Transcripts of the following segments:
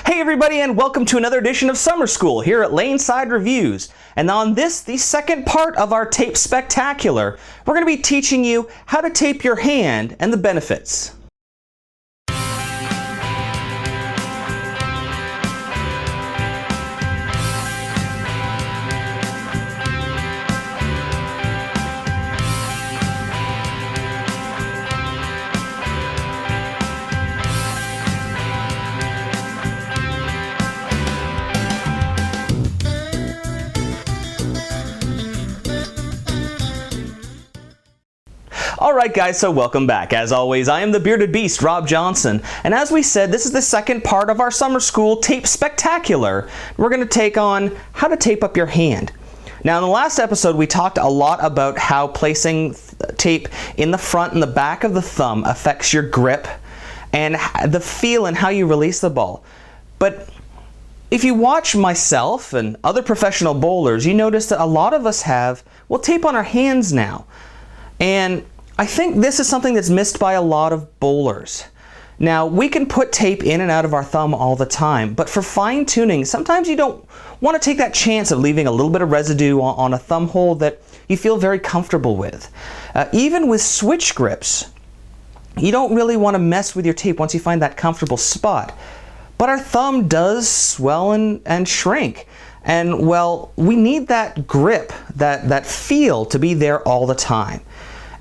Hey everybody, and welcome to another edition of Summer School here at Laneside Reviews. And on the second part of our tape spectacular, we're going to be teaching you how to tape your hand and the benefits. Alright guys, so welcome back. As always, I am the Bearded Beast, Rob Johnson, and as we said, this is the second part of our Summer School Tape Spectacular. We're going to take on how to tape up your hand. Now in the last episode we talked a lot about how placing tape in the front and the back of the thumb affects your grip and the feel and how you release the ball. But if you watch myself and other professional bowlers, you notice that a lot of us have, well, tape on our hands now. And I think this is something that's missed by a lot of bowlers. Now, we can put tape in and out of our thumb all the time, but for fine tuning, sometimes you don't want to take that chance of leaving a little bit of residue on a thumb hole that you feel very comfortable with. Even with switch grips, you don't really want to mess with your tape once you find that comfortable spot. But our thumb does swell and shrink. And well, we need that grip, that feel to be there all the time.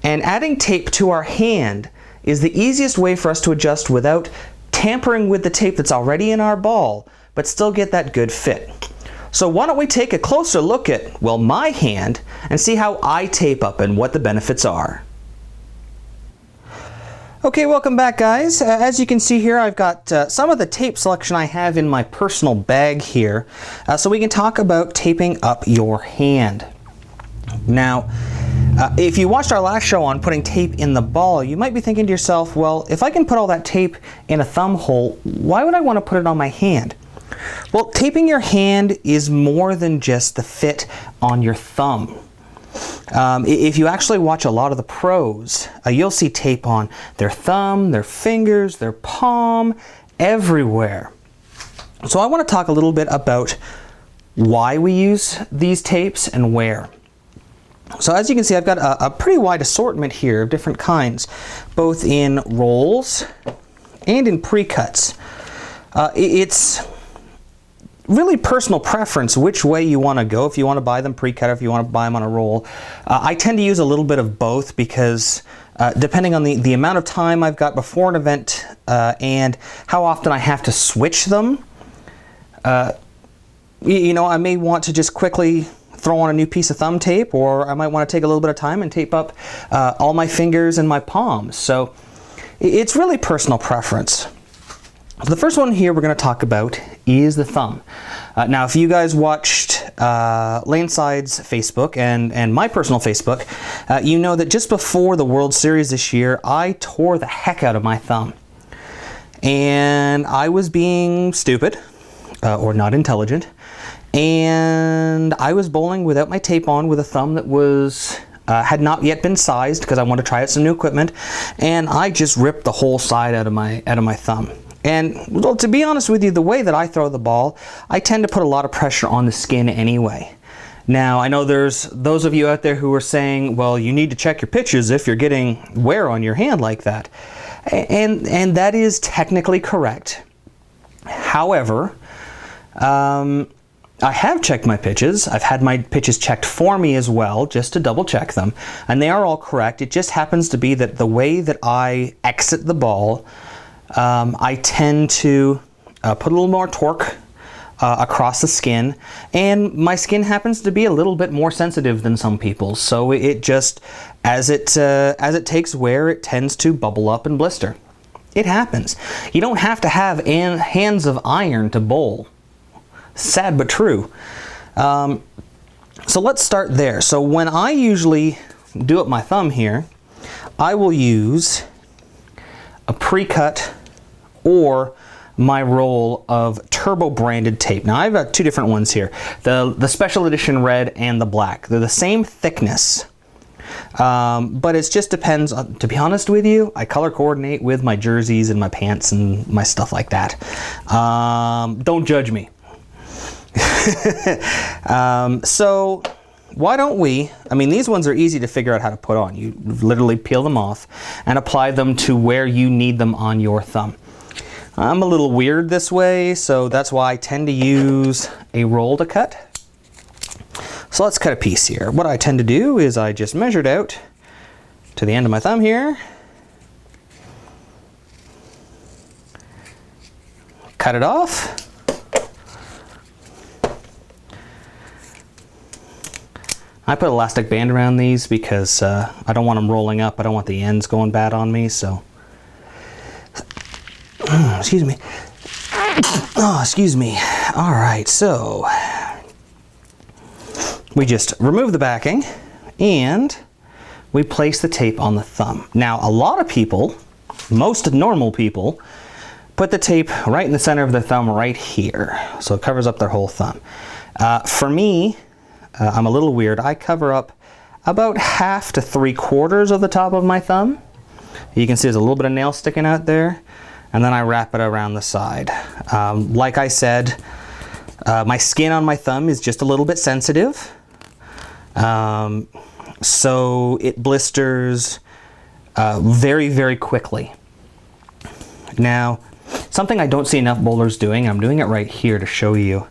And adding tape to our hand is the easiest way for us to adjust without tampering with the tape that's already in our ball, but still get that good fit. So why don't we take a closer look at, well, my hand and see how I tape up and what the benefits are. Okay, welcome back guys. As you can see here, I've got some of the tape selection I have in my personal bag here, so we can talk about taping up your hand. Now, if you watched our last show on putting tape in the ball, you might be thinking to yourself, well, if I can put all that tape in a thumb hole, why would I want to put it on my hand? Well, taping your hand is more than just the fit on your thumb. If you actually watch a lot of the pros, you'll see tape on their thumb, their fingers, their palm, everywhere. So I want to talk a little bit about why we use these tapes and where. So as you can see, I've got a pretty wide assortment here of different kinds, both in rolls and in pre-cuts. It's really personal preference which way you want to go, if you want to buy them pre-cut or if you want to buy them on a roll. I tend to use a little bit of both because depending on the amount of time I've got before an event and how often I have to switch them, you know, I may want to just quickly throw on a new piece of thumb tape, or I might want to take a little bit of time and tape up all my fingers and my palms. So it's really personal preference. The first one here we're going to talk about is the thumb. Now if you guys watched Laneside's Facebook and my personal Facebook, you know that just before the World Series this year, I tore the heck out of my thumb. And I was being stupid, or not intelligent, and I was bowling without my tape on with a thumb that was had not yet been sized because I wanted to try out some new equipment, and I just ripped the whole side out of my thumb. And well, to be honest with you, the way that I throw the ball, I tend to put a lot of pressure on the skin anyway. Now, I know there's those of you out there who are saying, well, you need to check your pitches if you're getting wear on your hand like that. And that is technically correct. However, I have checked my pitches. I've had my pitches checked for me as well, just to double check them. And they are all correct. It just happens to be that the way that I exit the ball, I tend to put a little more torque across the skin, and my skin happens to be a little bit more sensitive than some people's. So it just, as it takes wear, it tends to bubble up and blister. It happens. You don't have to have hands of iron to bowl. Sad but true. So let's start there. So when I usually do up my thumb here, I will use a pre-cut or my roll of Turbo branded tape. Now I've got two different ones here, the special edition red and the black. They're the same thickness. But it just depends on, to be honest with you, I color coordinate with my jerseys and my pants and my stuff like that. Don't judge me. So why don't we, I mean, these ones are easy to figure out how to put on. You literally peel them off and apply them to where you need them on your thumb. I'm a little weird this way, so that's why I tend to use a roll to cut. So let's cut a piece here. What I tend to do is I just measure it out to the end of my thumb here. Cut it off. I put elastic band around these because I don't want them rolling up. I don't want the ends going bad on me, so. Excuse me. Oh, excuse me. All right, so we just remove the backing and we place the tape on the thumb. Now, a lot of people, most normal people, put the tape right in the center of their thumb right here, so it covers up their whole thumb. For me, I'm a little weird. I cover up about 1/2 to 3/4 of the top of my thumb. You can see there's a little bit of nail sticking out there, and then I wrap it around the side. Like I said, my skin on my thumb is just a little bit sensitive, so it blisters very, very quickly. Now, something I don't see enough bowlers doing, I'm doing it right here to show you.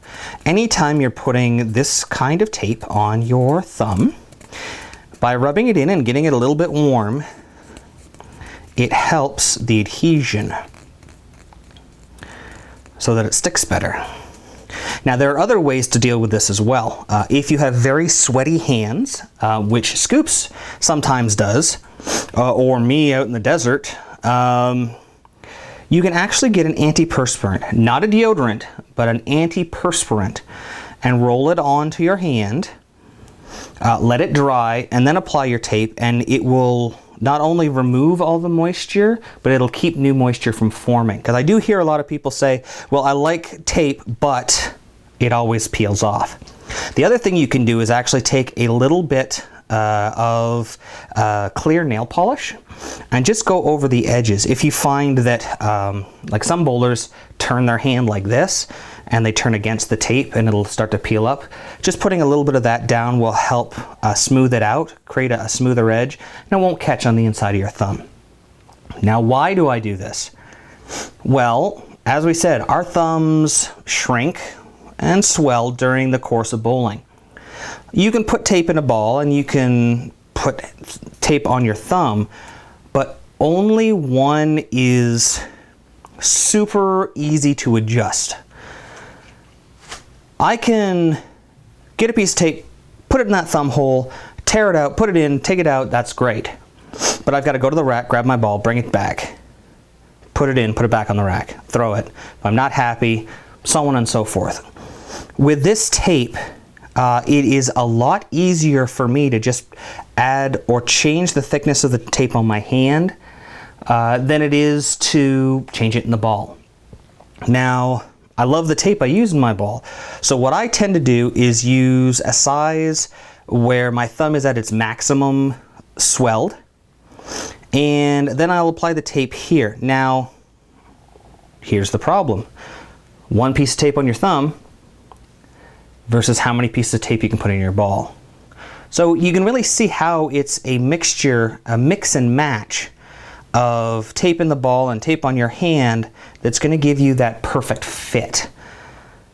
Anytime you're putting this kind of tape on your thumb, by rubbing it in and getting it a little bit warm, it helps the adhesion so that it sticks better. Now, there are other ways to deal with this as well. If you have very sweaty hands, which Scoops sometimes does, or me out in the desert, you can actually get an antiperspirant, not a deodorant, but an antiperspirant, and roll it onto your hand, let it dry, and then apply your tape, and it will not only remove all the moisture, but it'll keep new moisture from forming. Because I do hear a lot of people say, well, I like tape, but it always peels off. The other thing you can do is actually take a little bit of clear nail polish and just go over the edges. If you find that, like some bowlers turn their hand like this and they turn against the tape and it'll start to peel up, just putting a little bit of that down will help smooth it out, create a smoother edge, and it won't catch on the inside of your thumb. Now, why do I do this? Well, as we said, our thumbs shrink and swell during the course of bowling. You can put tape in a ball and you can put tape on your thumb, but only one is super easy to adjust. I can get a piece of tape, put it in that thumb hole, tear it out, put it in, take it out, that's great. But I've got to go to the rack, grab my ball, bring it back, put it in, put it back on the rack, throw it. If I'm not happy, so on and so forth. With this tape, it is a lot easier for me to just add or change the thickness of the tape on my hand than it is to change it in the ball. Now, I love the tape I use in my ball, so what I tend to do is use a size where my thumb is at its maximum swelled, and then I'll apply the tape here. Now, here's the problem. One piece of tape on your thumb versus how many pieces of tape you can put in your ball. So you can really see how it's a mixture, a mix and match of tape in the ball and tape on your hand that's going to give you that perfect fit.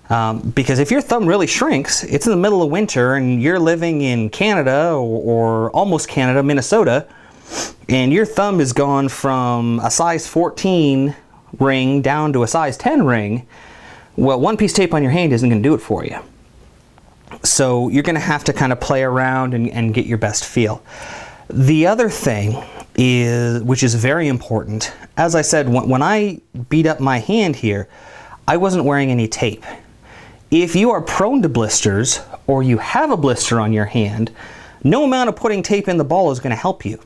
Because if your thumb really shrinks, it's in the middle of winter and you're living in Canada or almost Canada, Minnesota, and your thumb is gone from a size 14 ring down to a size 10 ring, well, one piece of tape on your hand isn't going to do it for you. So you're going to have to kind of play around and get your best feel. The other thing is, which is very important, as I said, when I beat up my hand here, I wasn't wearing any tape. If you are prone to blisters or you have a blister on your hand, no amount of putting tape in the ball is going to help you.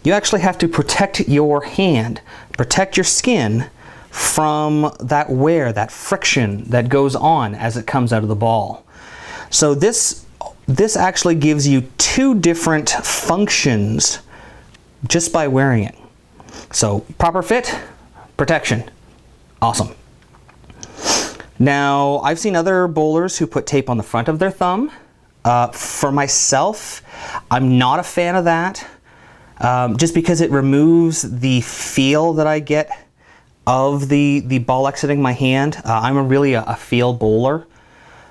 You actually have to protect your hand, protect your skin from that wear, that friction that goes on as it comes out of the ball. So this this actually gives you two different functions just by wearing it. So proper fit, protection, awesome. Now, I've seen other bowlers who put tape on the front of their thumb. For myself, I'm not a fan of that, just because it removes the feel that I get of the ball exiting my hand. I'm really a feel bowler.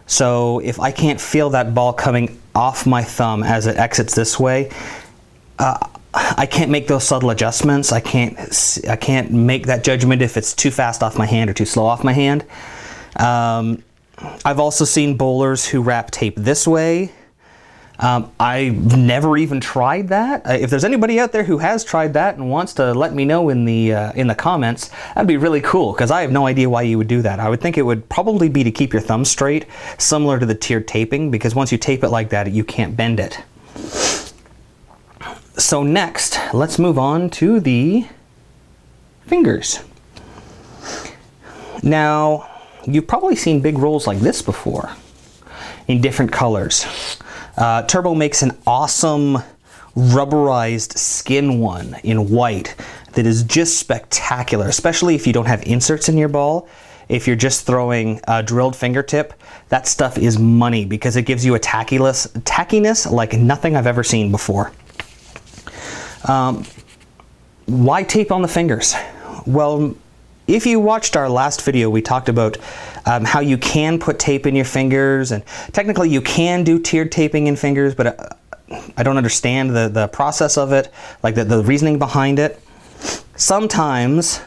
So if I can't feel that ball coming off my thumb as it exits this way, I can't make those subtle adjustments. I can't make that judgment if it's too fast off my hand or too slow off my hand. I've also seen bowlers who wrap tape this way. I've never even tried that. If there's anybody out there who has tried that and wants to let me know in the comments, that'd be really cool, because I have no idea why you would do that. I would think it would probably be to keep your thumb straight, similar to the tiered taping, because once you tape it like that, you can't bend it. So next, let's move on to the fingers. Now, you've probably seen big rolls like this before in different colors. Turbo makes an awesome rubberized skin one in white that is just spectacular, especially if you don't have inserts in your ball. If you're just throwing a drilled fingertip, that stuff is money, because it gives you a tackiness like nothing I've ever seen before. Why tape on the fingers? Well, if you watched our last video, we talked about how you can put tape in your fingers, and technically you can do tiered taping in fingers, but I don't understand the process of it, like the reasoning behind it. Sometimes,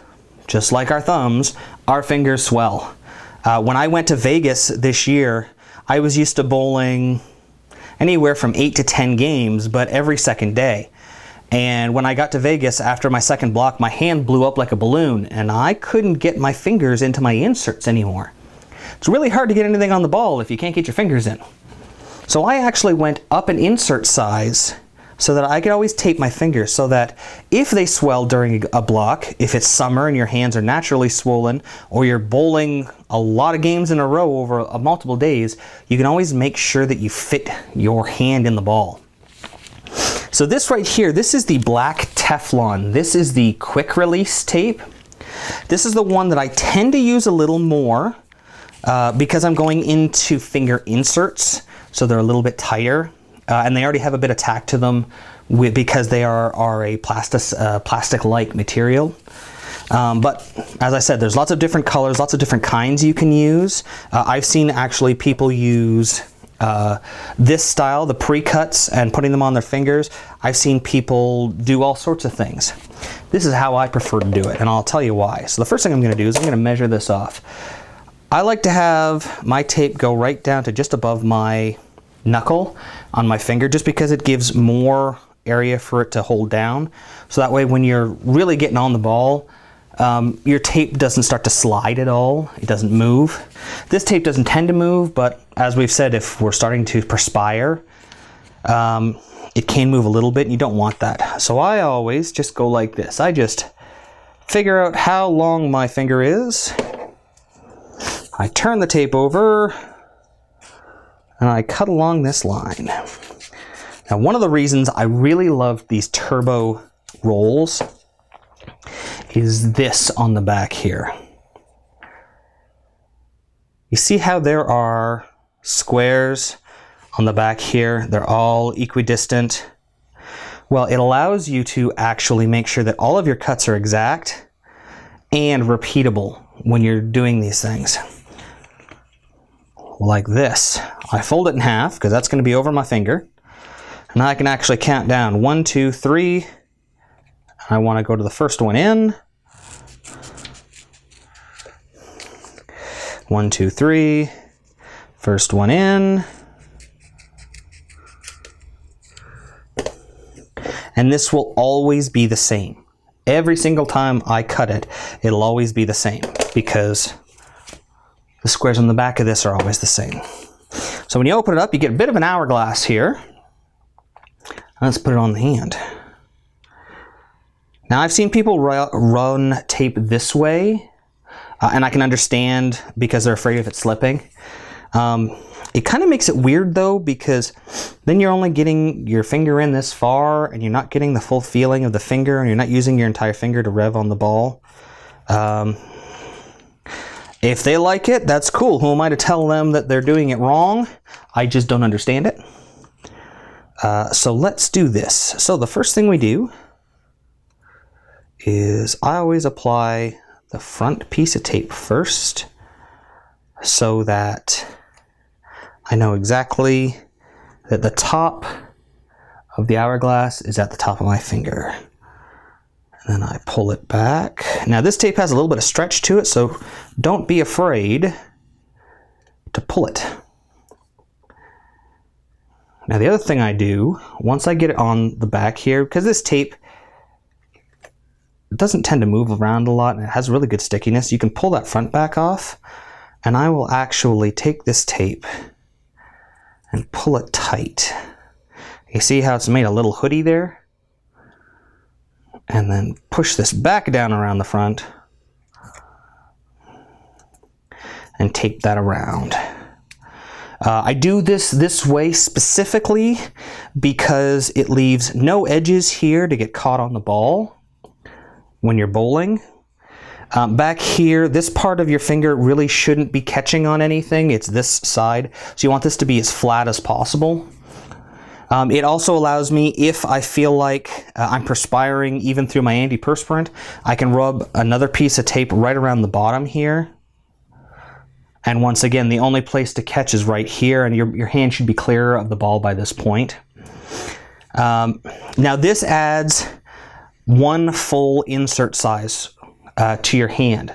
just like our thumbs, our fingers swell. When I went to Vegas this year, I was used to bowling anywhere from 8 to 10 games, but every second day. And when I got to Vegas after my second block, my hand blew up like a balloon, and I couldn't get my fingers into my inserts anymore. It's really hard to get anything on the ball if you can't get your fingers in. So I actually went up an insert size so that I could always tape my fingers, so that if they swell during a block, if it's summer and your hands are naturally swollen, or you're bowling a lot of games in a row over multiple days, you can always make sure that you fit your hand in the ball. So this right here, this is the black Teflon. This is the quick release tape. This is the one that I tend to use a little more because I'm going into finger inserts, so they're a little bit tighter, and they already have a bit of tack to them because they are a plastic-like material. But as I said, there's lots of different colors, lots of different kinds you can use. I've seen actually people use this style, the pre-cuts, and putting them on their fingers. I've seen people do all sorts of things. This is how I prefer to do it, and I'll tell you why. So the first thing I'm going to do is I'm going to measure this off. I like to have my tape go right down to just above my knuckle on my finger, just because it gives more area for it to hold down. So that way when you're really getting on the ball, your tape doesn't start to slide at all. It doesn't move. This tape doesn't tend to move, but as we've said, if we're starting to perspire, it can move a little bit, and you don't want that. So I always just go like this. I just figure out how long my finger is. I turn the tape over, and I cut along this line. Now, one of the reasons I really love these turbo rolls is this on the back here. You see how there are squares on the back here? They're all equidistant. Well, it allows you to actually make sure that all of your cuts are exact and repeatable when you're doing these things. Like this. I fold it in half because that's going to be over my finger. And I can actually count down 1, 2, 3. I want to go to the first one in. 1, 2, 3. First one in. And this will always be the same. Every single time I cut it, it'll always be the same, because the squares on the back of this are always the same. So when you open it up, you get a bit of an hourglass here. Let's put it on the hand. Now, I've seen people run tape this way, and I can understand because they're afraid of it slipping. It kind of makes it weird though, because then you're only getting your finger in this far and you're not getting the full feeling of the finger, and you're not using your entire finger to rev on the ball. If they like it, that's cool. Who am I to tell them that they're doing it wrong? I just don't understand it. So let's do this. So the first thing we do is I always apply the front piece of tape first, so that I know exactly that the top of the hourglass is at the top of my finger. And then I pull it back. Now this tape has a little bit of stretch to it, so don't be afraid to pull it. Now the other thing I do, once I get it on the back here, because this tape doesn't tend to move around a lot and it has really good stickiness, you can pull that front back off, and I will actually take this tape and pull it tight. You see how it's made a little hoodie there? And then push this back down around the front and tape that around. I do this way specifically because it leaves no edges here to get caught on the ball when you're bowling. Back here, this part of your finger really shouldn't be catching on anything. It's this side. So you want this to be as flat as possible. It also allows me, if I feel like I'm perspiring even through my antiperspirant, I can rub another piece of tape right around the bottom here. And once again, the only place to catch is right here, and your hand should be clear of the ball by this point. Now this adds one full insert size to your hand,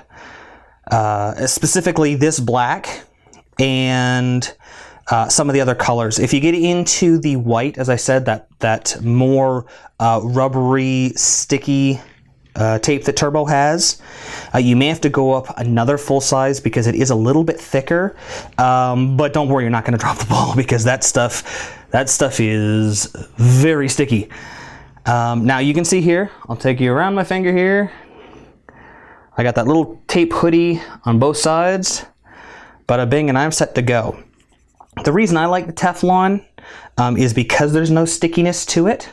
specifically this black and some of the other colors. If you get into the white, as I said, that more rubbery, sticky tape that Turbo has, you may have to go up another full size because it is a little bit thicker. But don't worry, you're not going to drop the ball, because that stuff is very sticky. Now you can see here, I'll take you around my finger here. I got that little tape hoodie on both sides. Bada bing, and I'm set to go. The reason I like the Teflon is because there's no stickiness to it,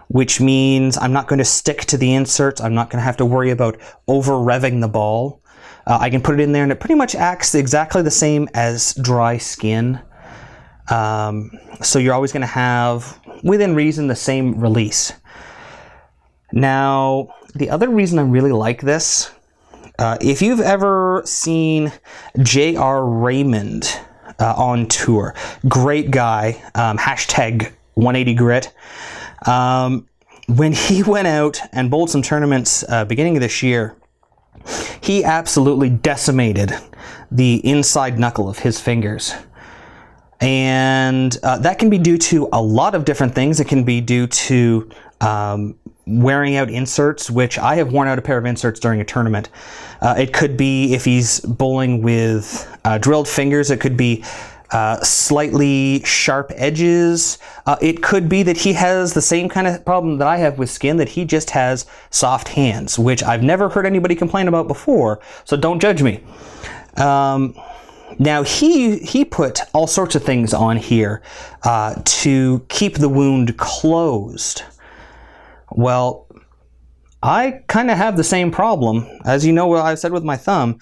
which means I'm not going to stick to the inserts. I'm not going to have to worry about over-revving the ball. I can put it in there and it pretty much acts exactly the same as dry skin. So you're always going to have, within reason, the same release. Now, the other reason I really like this, if you've ever seen J.R. Raymond on tour, great guy, hashtag 180grit. When he went out and bowled some tournaments beginning of this year, he absolutely decimated the inside knuckle of his fingers. And that can be due to a lot of different things. It can be due to wearing out inserts, which I have worn out a pair of inserts during a tournament. It could be if he's bowling with drilled fingers, it could be slightly sharp edges. It could be that he has the same kind of problem that I have with skin, that he just has soft hands, which I've never heard anybody complain about before, so don't judge me. Now he put all sorts of things on here to keep the wound closed. Well, I kind of have the same problem. As you know, what I've said with my thumb,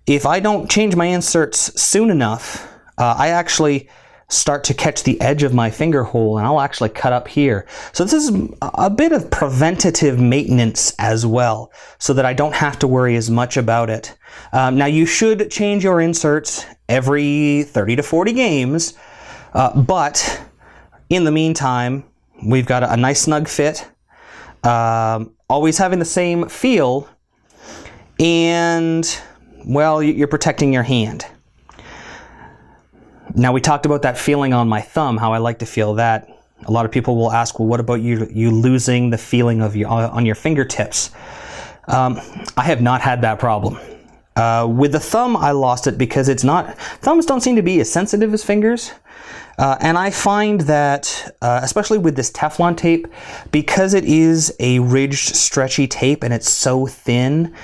if I don't change my inserts soon enough, I actually start to catch the edge of my finger hole, and I'll actually cut up here. So this is a bit of preventative maintenance as well, so that I don't have to worry as much about it. Now you should change your inserts every 30 to 40 games, but in the meantime, we've got a nice snug fit, always having the same feel, and well, you're protecting your hand. Now, we talked about that feeling on my thumb, how I like to feel that. A lot of people will ask, well, what about you losing the feeling of on your fingertips? I have not had that problem. With the thumb, I lost it because thumbs don't seem to be as sensitive as fingers. And I find that, especially with this Teflon tape, because it is a ridged, stretchy tape and it's so thin,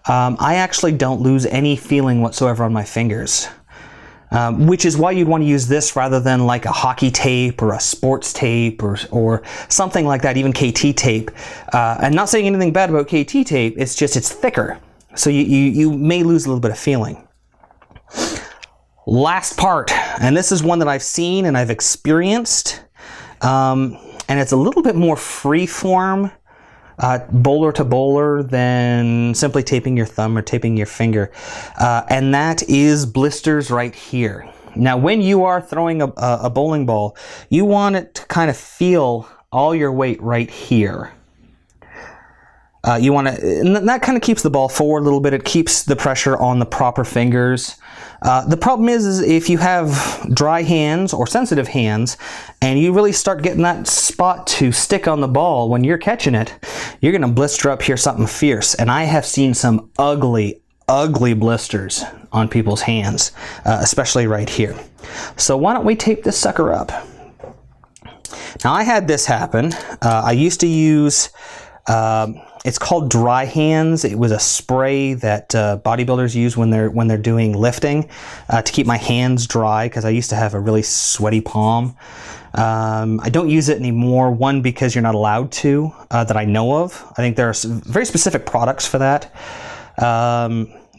I actually don't lose any feeling whatsoever on my fingers. which is why you'd want to use this rather than like a hockey tape or a sports tape or something like that, even KT tape. And not saying anything bad about KT tape, it's just it's thicker. So you may lose a little bit of feeling. Last part, and this is one that I've seen and I've experienced, and it's a little bit more free-form, bowler to bowler, than simply taping your thumb or taping your finger, and that is blisters right here. Now, when you are throwing a bowling ball, you want it to kind of feel all your weight right here. You want to, and that kind of keeps the ball forward a little bit. It keeps the pressure on the proper fingers. The problem is if you have dry hands or sensitive hands and you really start getting that spot to stick on the ball when you're catching it, you're going to blister up here something fierce. And I have seen some ugly, ugly blisters on people's hands, especially right here. So why don't we tape this sucker up? Now, I had this happen. I used to use... it's called Dry Hands. It was a spray that bodybuilders use when they're doing lifting to keep my hands dry, because I used to have a really sweaty palm. I don't use it anymore. One, because you're not allowed to, that I know of. I think there are some very specific products for that.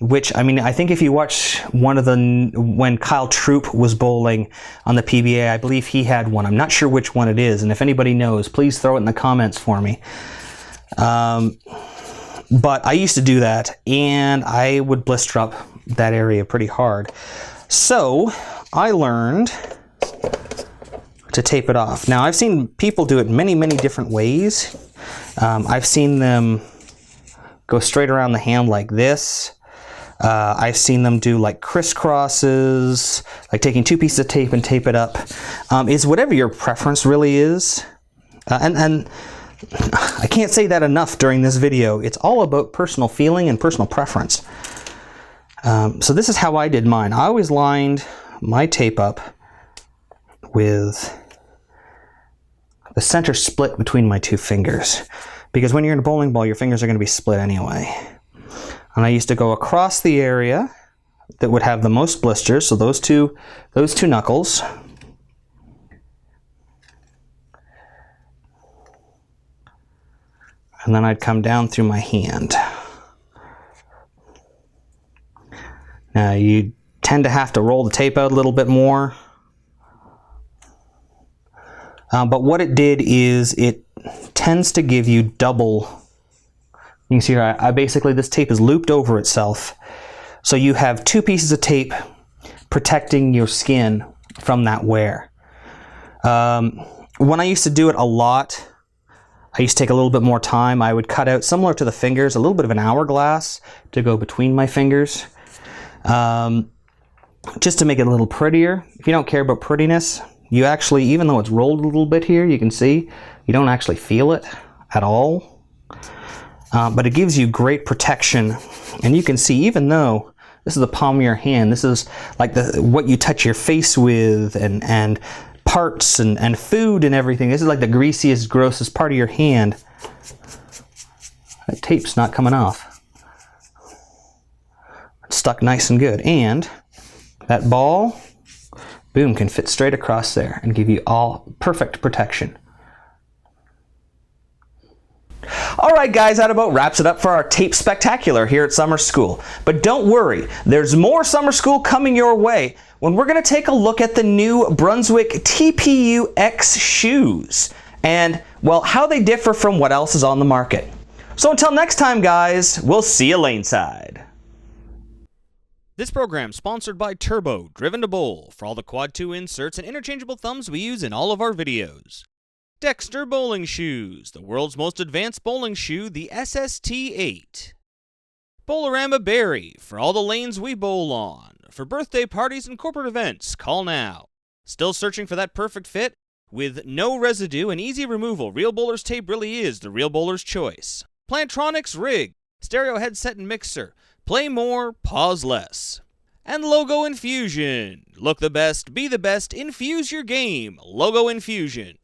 Which, I mean, I think if you watch when Kyle Troop was bowling on the PBA, I believe he had one. I'm not sure which one it is, and if anybody knows, please throw it in the comments for me. But I used to do that, and I would blister up that area pretty hard. So I learned to tape it off. Now, I've seen people do it many, many different ways. I've seen them go straight around the hand like this. I've seen them do like crisscrosses, like taking two pieces of tape and tape it up. It's whatever your preference really is. And I can't say that enough during this video. It's all about personal feeling and personal preference. So this is how I did mine. I always lined my tape up with the center split between my two fingers, because when you're in a bowling ball, your fingers are going to be split anyway. And I used to go across the area that would have the most blisters, so those two knuckles. And then I'd come down through my hand. Now, you tend to have to roll the tape out a little bit more. But what it did is it tends to give you double. You can see here, I basically, this tape is looped over itself. So you have two pieces of tape protecting your skin from that wear. When I used to do it a lot, I used to take a little bit more time. I would cut out, similar to the fingers, a little bit of an hourglass to go between my fingers, just to make it a little prettier. If you don't care about prettiness, you actually, even though it's rolled a little bit here, you can see, you don't actually feel it at all. But it gives you great protection. And you can see, even though this is the palm of your hand, this is like what you touch your face with, and parts and food and everything. This is like the greasiest, grossest part of your hand. That tape's not coming off. It's stuck nice and good. And that ball, boom, can fit straight across there and give you all perfect protection. All right, guys, that about wraps it up for our tape spectacular here at Summer School. But don't worry, there's more Summer School coming your way when we're going to take a look at the new Brunswick TPU X shoes and, well, how they differ from what else is on the market. So until next time, guys, we'll see you laneside. This program sponsored by Turbo, Driven to Bowl, for all the Quad 2 inserts and interchangeable thumbs we use in all of our videos. Dexter Bowling Shoes, the world's most advanced bowling shoe, the SST-8. Bowlerama Berry, for all the lanes we bowl on. For birthday parties and corporate events, call now. Still searching for that perfect fit? With no residue and easy removal, Real Bowlers Tape really is the Real Bowler's choice. Plantronics Rig, stereo headset and mixer. Play more, pause less. And Logo Infusion. Look the best, be the best, infuse your game. Logo Infusion.